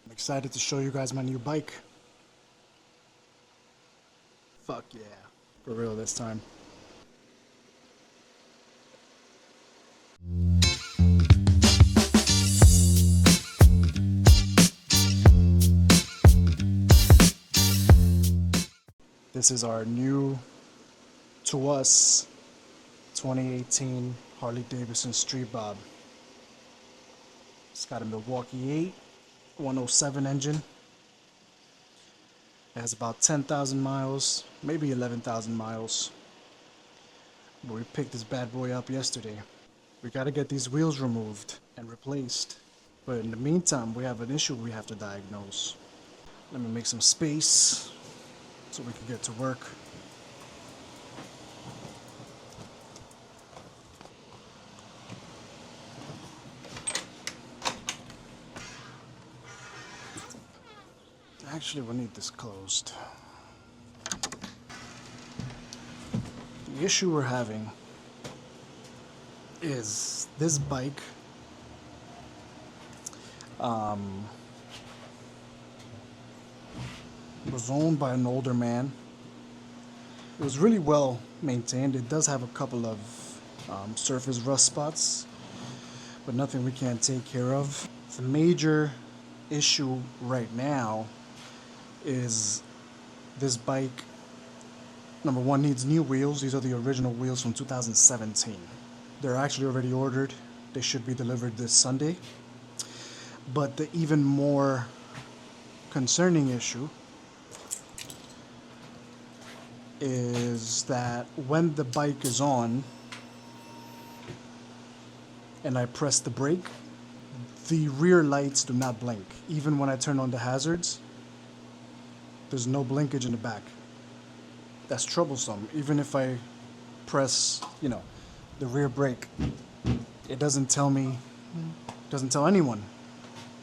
I'm excited to show you guys my new bike. Fuck yeah. For real this time. This is our new, to us, 2018 Harley-Davidson Street Bob. It's got a Milwaukee 8 107 engine. It has about 10,000 miles, maybe 11,000 miles. But we picked this bad boy up yesterday. We gotta get these wheels removed and replaced. But in the meantime, we have an issue we have to diagnose. Let me make some space so we can get to work. Actually, we'll need this closed. The issue we're having is this bike was owned by an older man. It was really well maintained. It does have a couple of surface rust spots, but nothing we can't take care of. The major issue right now is this bike, number one, needs new wheels. These are the original wheels from 2017. They're actually already ordered. They should be delivered this Sunday. But the even more concerning issue is that when the bike is on and I press the brake, the rear lights do not blink. Even when I turn on the hazards, there's no blinkage in the back. That's troublesome. Even if I press, the rear brake, it doesn't tell me, doesn't tell anyone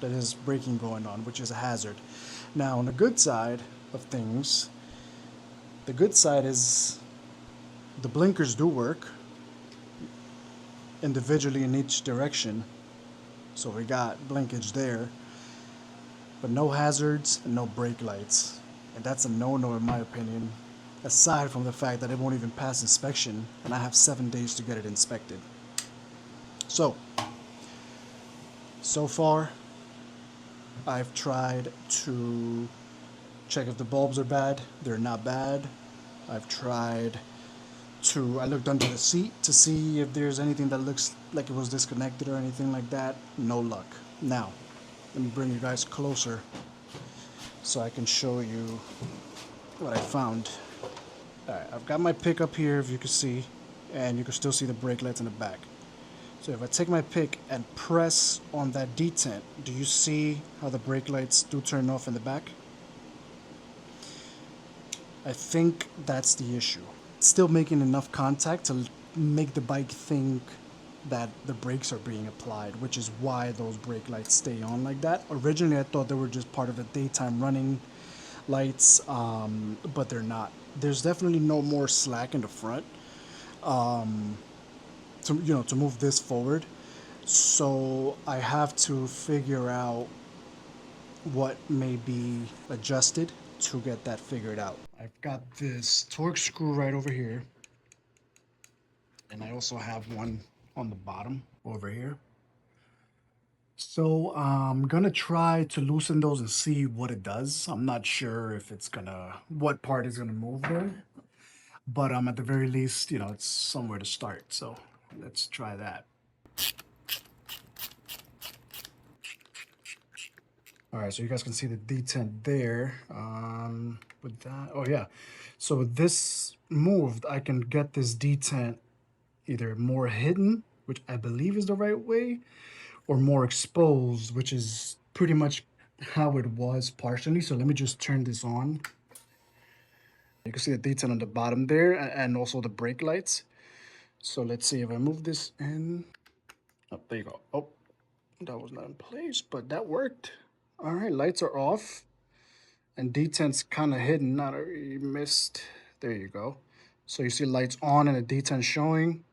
that there's braking going on, which is a hazard. Now, on the good side of things, the good side is the blinkers do work individually in each direction. So we got blinkage there, but no hazards and no brake lights. And that's a no-no in my opinion, aside from the fact that it won't even pass inspection, and I have 7 days to get it inspected. So far, I've tried to check if the bulbs are bad. They're not bad. I've tried I looked under the seat to see if there's anything that looks like it was disconnected or anything like that. No luck. Now, let me bring you guys closer so I can show you what I found. Alright, I've got my pick up here, if you can see, and you can still see the brake lights in the back. So if I take my pick and press on that detent, do you see how the brake lights do turn off in the back? I think that's the issue. It's still making enough contact to make the bike think that the brakes are being applied, which is why those brake lights stay on like that. Originally, I thought they were just part of the daytime running lights, but they're not. There's definitely no more slack in the front to move this forward. So I have to figure out what may be adjusted to get that figured out. I've got this torque screw right over here, and I also have one on the bottom over here. So I'm gonna try to loosen those and see what it does. I'm not sure if what part is gonna move there, but at the very least, it's somewhere to start. So let's try that. All right, so you guys can see the detent there. With that, oh yeah. So with this moved, I can get this detent either more hidden, which I believe is the right way, or more exposed, which is pretty much how it was partially. So let me just turn this on. You can see the detent on the bottom there, and also the brake lights. So let's see if I move this in. Oh, there you go. Oh, that was not in place, but that worked. All right, lights are off, and detent's kind of hidden. Not already missed. There you go. So you see lights on and the detent showing.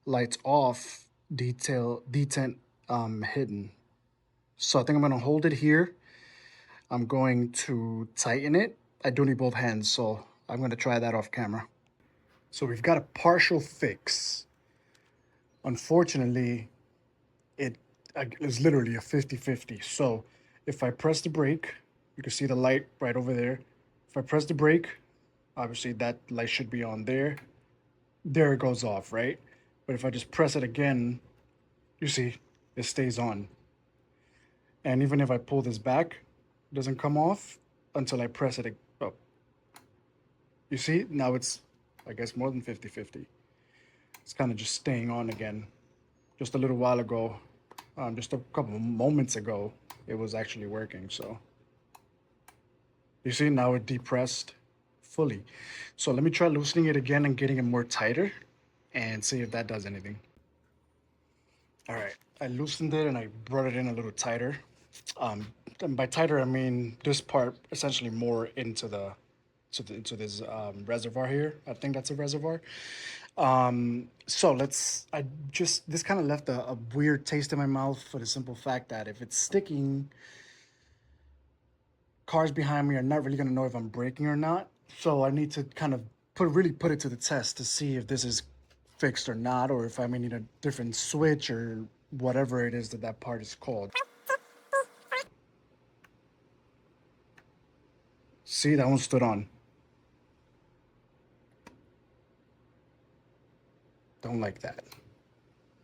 Lights off, detent hidden. So I think I'm gonna hold it here. I'm going to tighten it. I do need both hands, so I'm gonna try that off camera. So we've got a partial fix. Unfortunately, it is literally a 50-50. So if I press the brake, you can see the light right over there. If I press the brake, obviously that light should be on there. There it goes off, right? But if I just press it again, you see, it stays on. And even if I pull this back, it doesn't come off until I press it up. You see, now it's, I guess, more than 50-50. It's kind of just staying on again. Just a little while ago, just a couple of moments ago, it was actually working. So you see, now it depressed fully. So let me try loosening it again and getting it more tighter and see if that does anything. All right, I loosened it and I brought it in a little tighter. And by tighter, I mean this part essentially more into the into this reservoir here. I think that's a reservoir. So this kind of left a weird taste in my mouth for the simple fact that if it's sticking, cars behind me are not really gonna know if I'm braking or not. So I need to kind of really put it to the test to see if this is fixed or not, or if I may need a different switch or whatever it is that that part is called. See, that one stood on. Don't like that.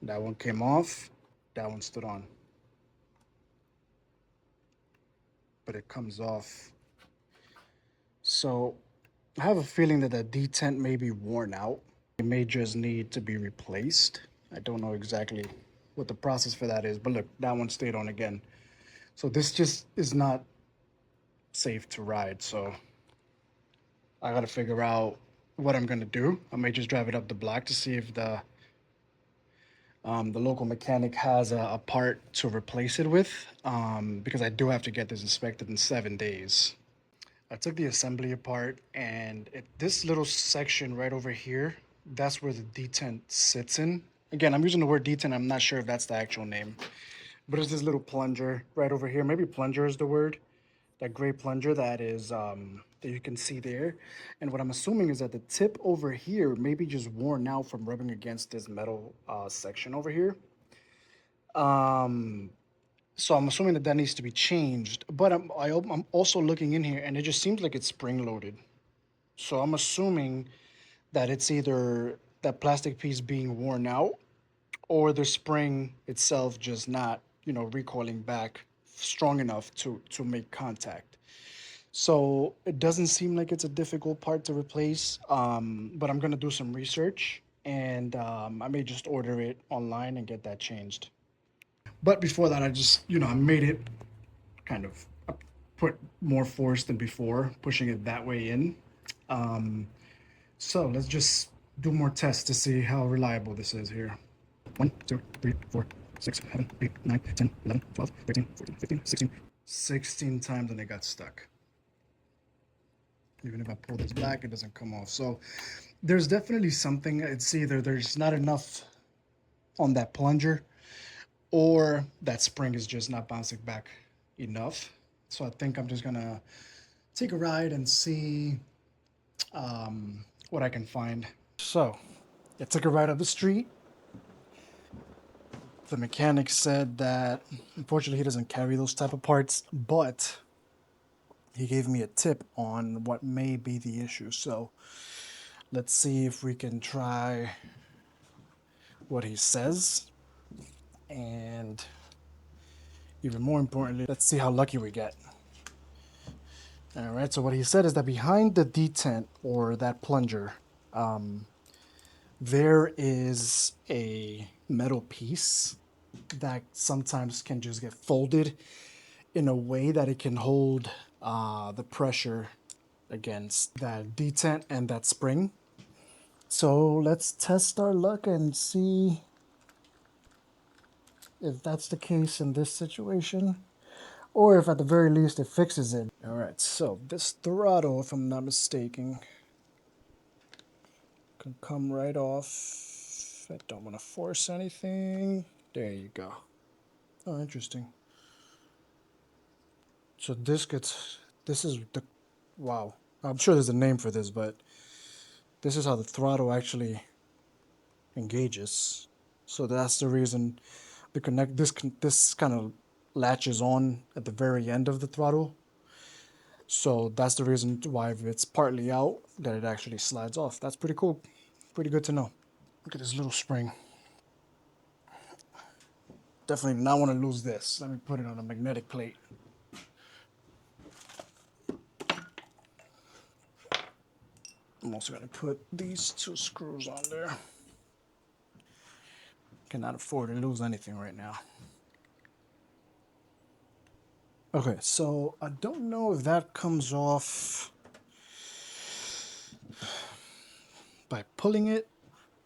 That one came off. That one stood on. But it comes off. So I have a feeling that the detent may be worn out. It may just need to be replaced. I don't know exactly what the process for that is, but look, that one stayed on again. So this just is not safe to ride. So I gotta figure out what I'm gonna do. I may just drive it up the block to see if the local mechanic has a part to replace it with, because I do have to get this inspected in 7 days. I took the assembly apart, and this little section right over here, that's where the detent sits in. Again, I'm using the word detent. I'm not sure if that's the actual name, but it's this little plunger right over here. Maybe plunger is the word. That gray plunger that is that you can see there. And what I'm assuming is that the tip over here may be just worn out from rubbing against this metal section over here. So I'm assuming that that needs to be changed. But I'm also looking in here, and it just seems like it's spring loaded. So I'm assuming that it's either that plastic piece being worn out, or the spring itself just not, recoiling back strong enough to make contact. So it doesn't seem like it's a difficult part to replace, but I'm gonna do some research, and I may just order it online and get that changed. But before that, I just, I made it kind of put more force than before, pushing it that way in. So let's just do more tests to see how reliable this is here. 1, 2, 3, 4, 6, 7, 8, 9, 10, 11, 12, 13, 14, 15, 16. 16 times and it got stuck. Even if I pull this back, it doesn't come off. So there's definitely something. It's either there's not enough on that plunger, or that spring is just not bouncing back enough. So I think I'm just gonna take a ride and see what I can find. So I took a ride up the street. The mechanic said that unfortunately he doesn't carry those type of parts, but he gave me a tip on what may be the issue. So let's see if we can try what he says, and even more importantly, let's see how lucky we get. All right, so what he said is that behind the detent, or that plunger, there is a metal piece that sometimes can just get folded in a way that it can hold the pressure against that detent and that spring. So let's test our luck and see if that's the case in this situation, or if at the very least it fixes it. All right, so this throttle, if I'm not mistaken, can come right off. I don't want to force anything. There you go. Oh, interesting. So this is the, wow. I'm sure there's a name for this, but this is how the throttle actually engages. So that's the reason this kind of latches on at the very end of the throttle. So that's the reason why if it's partly out that it actually slides off. That's pretty cool. Pretty good to know. Look at this little spring. Definitely not want to lose this. Let me put it on a magnetic plate. I'm also going to put these 2 screws on there. Cannot afford to lose anything right now. Okay, so I don't know if that comes off by pulling it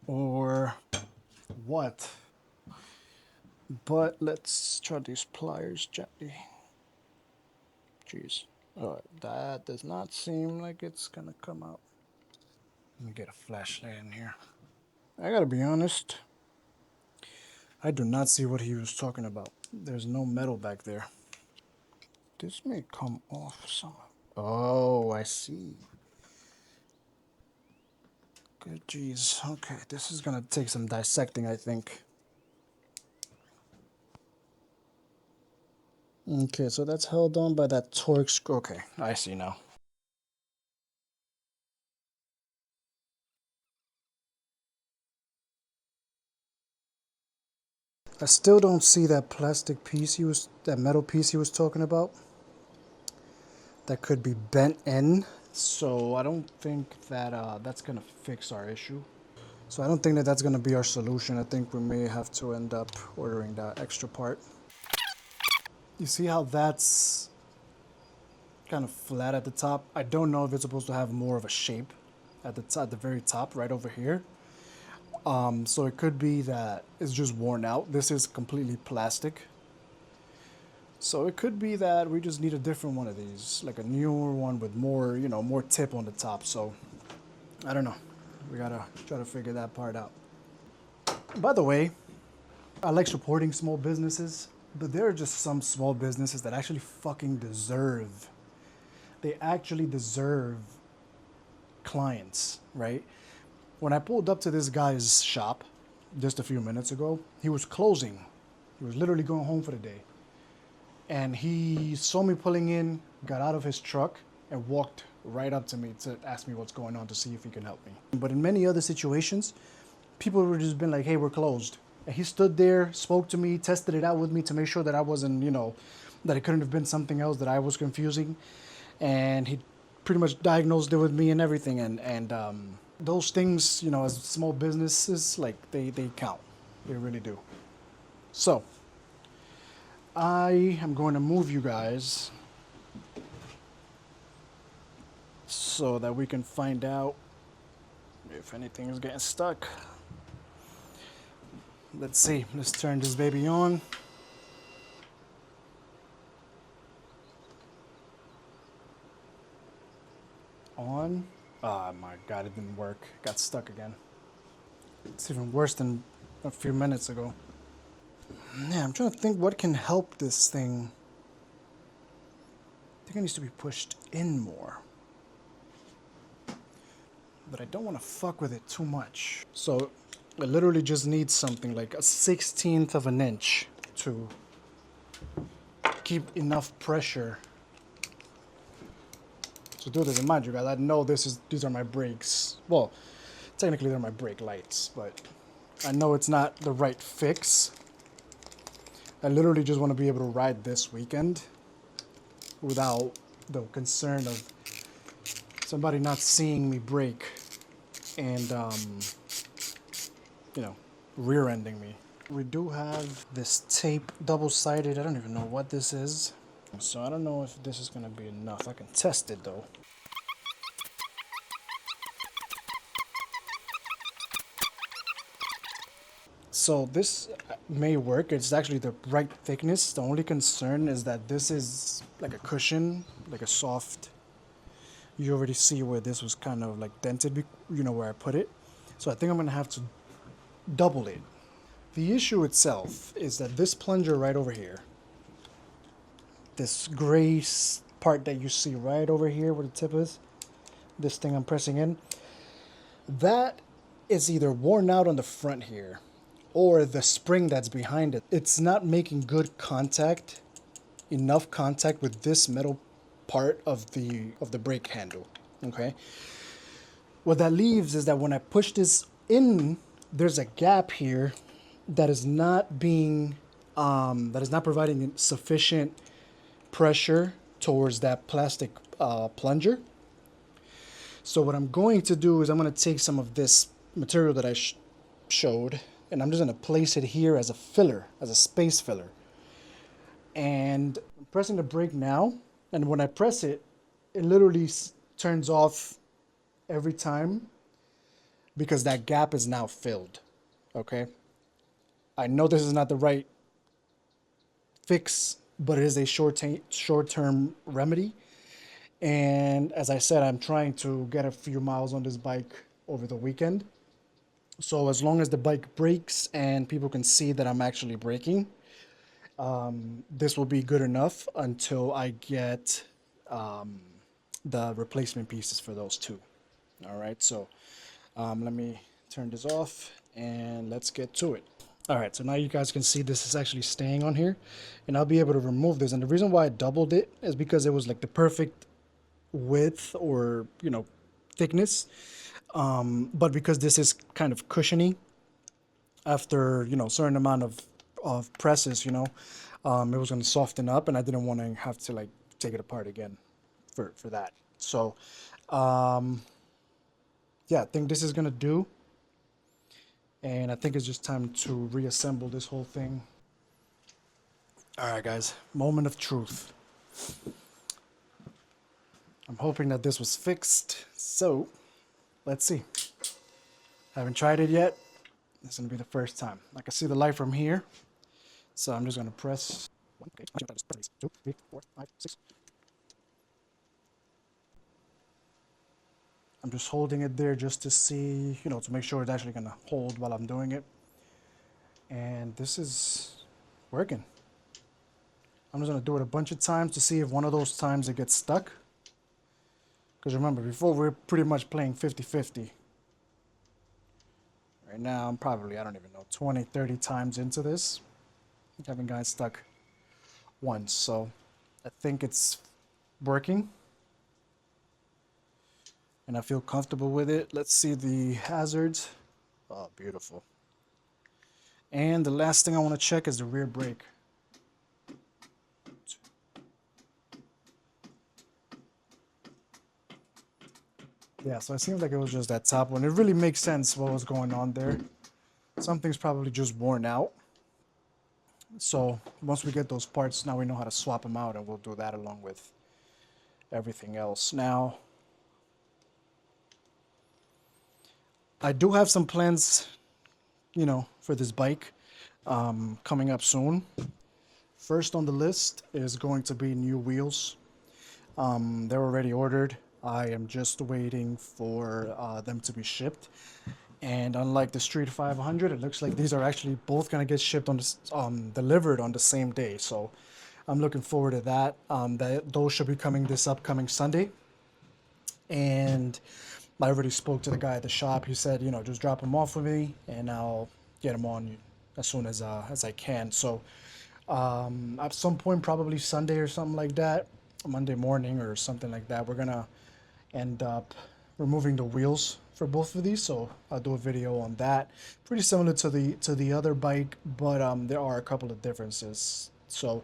or what, but let's try these pliers gently. Jeez. Alright, that does not seem like it's gonna come out. Let me get a flashlight in here. I gotta be honest, I do not see what he was talking about. There's no metal back there. This may come off somehow. Oh, I see. Good jeez. Okay, this is gonna take some dissecting, I think. Okay, so that's held on by that torque screw. Okay, I see now. I still don't see that plastic piece that metal piece he was talking about. That could be bent in, so I don't think that that's gonna fix our issue. So I don't think that that's gonna be our solution. I think we may have to end up ordering that extra part. You see how that's kind of flat at the top? I don't know if it's supposed to have more of a shape at the very top, right over here. So it could be that it's just worn out. This is completely plastic. So it could be that we just need a different one of these, like a newer one with more, you know, more tip on the top. So I don't know. We gotta try to figure that part out. By the way, I like supporting small businesses, but there are just some small businesses that actually fucking deserve. They actually deserve clients, right? When I pulled up to this guy's shop just a few minutes ago, he was closing. He was literally going home for the day. And he saw me pulling in, got out of his truck, and walked right up to me to ask me what's going on to see if he can help me. But in many other situations, people would just been like, hey, we're closed. And he stood there, spoke to me, tested it out with me to make sure that I wasn't, you know, that it couldn't have been something else that I was confusing. And he pretty much diagnosed it with me and everything. And those things, you know, as small businesses, like they count. They really do. So I am going to move you guys so that we can find out if anything is getting stuck. Let's see. Let's turn this baby on. On. Oh my god, it didn't work. Got stuck again. It's even worse than a few minutes ago. Man, I'm trying to think what can help this thing. I think it needs to be pushed in more. But I don't want to fuck with it too much. So it literally just needs something like a 1/16 of an inch to keep enough pressure to do this. And mind you guys, I know these are my brakes. Well, technically they're my brake lights, but I know it's not the right fix. I literally just want to be able to ride this weekend without the concern of somebody not seeing me brake and, you know, rear-ending me. We do have this tape, double-sided. I don't even know what this is. So I don't know if this is going to be enough. I can test it, though. So this may work. It's actually the right thickness. The only concern is that this is like a cushion, like a soft. You already see where this was kind of like dented, you know, where I put it. So I think I'm going to have to double it. The issue itself is that this plunger right over here, this gray part that you see right over here where the tip is, this thing I'm pressing in, that is either worn out on the front here or the spring that's behind it. It's not making good contact, enough contact with this metal part of the brake handle. Okay, what that leaves is that when I push this in, there's a gap here that is not being providing sufficient pressure towards that plastic plunger. So what I'm going to do is I'm going to take some of this material that I showed, and I'm just going to place it here as a filler, as a space filler. And I'm pressing the brake now, and when I press it, it literally turns off every time because that gap is now filled. Okay, I know this is not the right fix, but it is a short-term remedy. And as I said, I'm trying to get a few miles on this bike over the weekend. So as long as the bike brakes and people can see that I'm actually braking, this will be good enough until I get the replacement pieces for those two. All right, so let me turn this off and let's get to it. All right, so now you guys can see this is actually staying on here, and I'll be able to remove this. And the reason why I doubled it is because it was like the perfect width or, you know, thickness. But because this is kind of cushiony after, you know, a certain amount of presses, you know, it was going to soften up, and I didn't want to have to like take it apart again for that. So, yeah, I think this is going to do. And I think it's just time to reassemble this whole thing. All right, guys, moment of truth. I'm hoping that this was fixed, so let's see. Haven't tried it yet. This is gonna be the first time. I can see the light from here, so I'm just gonna press 1, 2, 3, 4, 5, 6. I'm just holding it there just to see, you know, to make sure it's actually gonna hold while I'm doing it. And this is working. I'm just gonna do it a bunch of times to see if one of those times it gets stuck. Because remember, before we were pretty much playing 50-50. Right now, I'm probably, I don't even know, 20, 30 times into this. I haven't gotten stuck once, so I think it's working. And I feel comfortable with it. Let's see the hazards. Oh, beautiful. And the last thing I want to check is the rear brake. Yeah, so it seems like it was just that top one. It really makes sense what was going on there. Something's probably just worn out. So once we get those parts, now we know how to swap them out, and we'll do that along with everything else. Now, I do have some plans, you know, for this bike coming up soon. First on the list is going to be new wheels. They're already ordered. I am just waiting for them to be shipped. And unlike the Street 500, it looks like these are actually both going to get shipped on this, delivered on the same day. So I'm looking forward to that. Those should be coming this upcoming Sunday. And I already spoke to the guy at the shop. He said, you know, just drop them off with me, and I'll get them on as soon as I can. So at some point, probably Sunday or something like that, Monday morning or something like that, we're gonna end up removing the wheels for both of these. So I'll do a video on that. Pretty similar to the other bike, but there are a couple of differences. So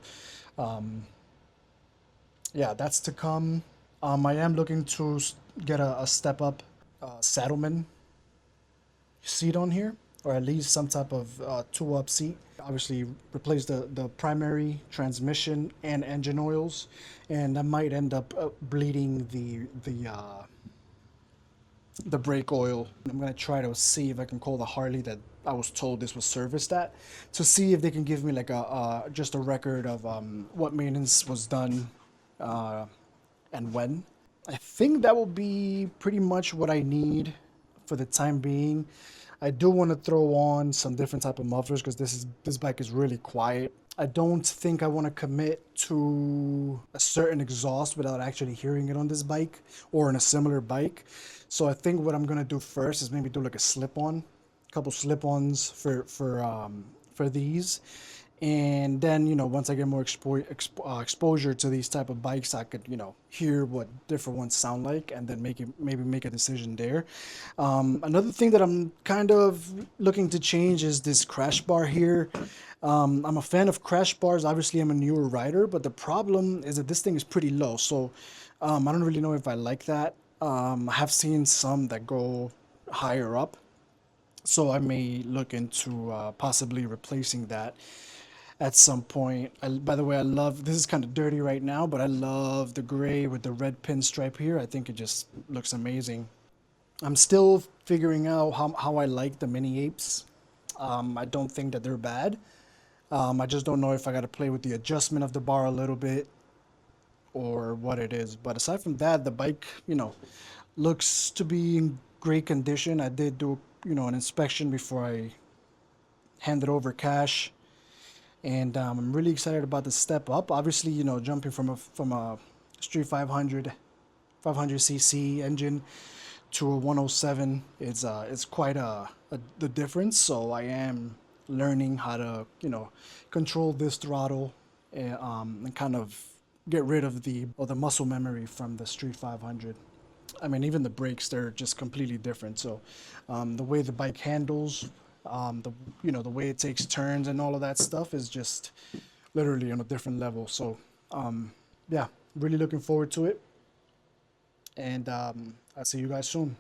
yeah, that's to come. I am looking to get a step up Saddlemen seat on here, or at least some type of 2-up seat. Obviously replace the primary transmission and engine oils, and I might end up bleeding the brake oil. I'm gonna try to see if I can call the Harley that I was told this was serviced at, to see if they can give me like just a record of what maintenance was done and when. I think that will be pretty much what I need for the time being. I do want to throw on some different type of mufflers because this bike is really quiet. I don't think I want to commit to a certain exhaust without actually hearing it on this bike or on a similar bike. So I think what I'm gonna do first is maybe do like a slip-on, a couple slip-ons for these, and then, you know, once I get more exposure to these type of bikes, I could, you know, hear what different ones sound like, and then maybe make a decision there. Another thing that I'm kind of looking to change is this crash bar here. I'm a fan of crash bars. Obviously, I'm a newer rider, but the problem is that this thing is pretty low. So I don't really know if I like that. I have seen some that go higher up, so I may look into possibly replacing that at some point. By the way, I love, this is kind of dirty right now, but I love the gray with the red pinstripe here. I think it just looks amazing. I'm still figuring out how I like the mini apes. I don't think that they're bad. I just don't know if I got to play with the adjustment of the bar a little bit or what it is. But aside from that, the bike, you know, looks to be in great condition. I did do, you know, an inspection before I handed over cash, and I'm really excited about the step up. Obviously, you know, jumping from a Street 500cc engine to a 107, it's quite the difference. So I am learning how to, you know, control this throttle, and kind of get rid of the muscle memory from the Street 500. I mean, even the brakes, they're just completely different. So the way the bike handles, the, you know, the way it takes turns and all of that stuff is just literally on a different level. So yeah, really looking forward to it, and I'll see you guys soon.